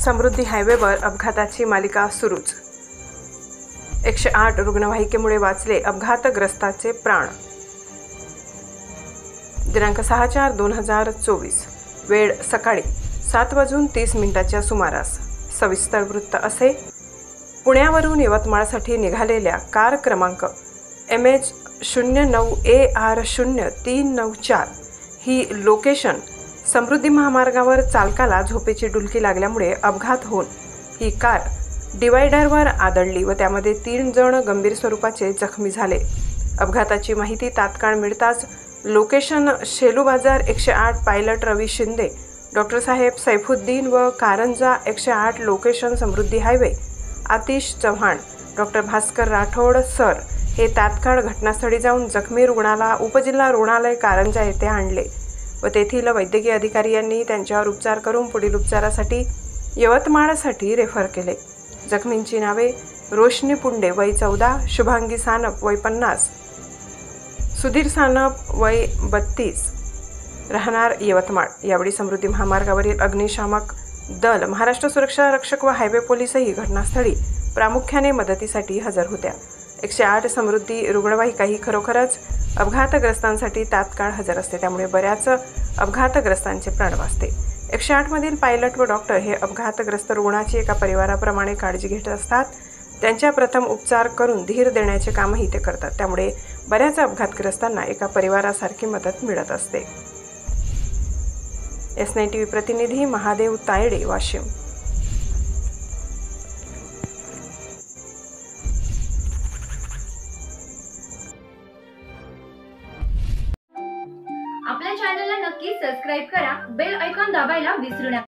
समृद्धी हायवेवर अपघाताची मालिका सुरूच। 108 रुग्णवाहिकेमुळे वाचले अपघातग्रस्ताचे प्राण। दिनांक 6/4/2024 वेळ सकाळी 7:30 सुमारास। सविस्तर वृत्त असे। पुण्यावरून यवतमाळसाठी निघालेल्या कार क्रमांक MH09AR0394 ही लोकेशन समृद्धी महामार्गावर चालकाला झोपेची डुलकी लागल्यामुळे अपघात होऊन ही कार डिवायडरवर आदळली व त्यामध्ये 3 जण गंभीर स्वरूपाचे जखमी झाले। अपघाताची माहिती तात्काळ मिळताच location Shelu Bazar 108 pilot Ravi Shinde, doctor साहेब सैफुद्दीन व Karanja 108 location Samruddhi highway Atish Chavan, doctor Bhaskar Rathod sir हे तात्काळ घटनास्थळी जाऊन जखमी रुग्णाला उपजिल्हा रुग्णालय कारंजा येथे आणले व तेथील वैद्यकीय अधिकारी यांनी त्यांच्यावर उपचार करून पुढील उपचारासाठी यवतमाळसाठी रेफर केले। जखमींची नावे रोशनी पुंडे वय 14, शुभांगी सानप वय 50, सुधीर सानप वय 32 राहणार यवतमाळ। यावेळी समृद्धी महामार्गावरील अग्निशामक दल, महाराष्ट्र सुरक्षा रक्षक व हायवे पोलीसही घटनास्थळी प्रामुख्याने मदतीसाठी हजर होत्या। 108 समृद्धी रुग्णवाहिका ही खरोखरच अपघातग्रस्तांसाठी तात्काळ हजर असते, त्यामुळे बऱ्याच अपघातग्रस्तांचे प्राण वाचते। 108 मधील पायलट व डॉक्टर हे अपघातग्रस्त रुग्णाची एका परिवाराप्रमाणे काळजी घेत असतात। त्यांच्या प्रथम उपचार करून धीर देण्याचे कामही ते करतात, त्यामुळे बऱ्याच अपघातग्रस्तांना एका परिवारासारखी मदत मिळत असते। S9 TV प्रतिनिधी महादेव तायडे, वाशिम। आपल्या चॅनलला नक्की सबस्क्राइब करा, बेल आयकॉन दाबायला विसरू नका।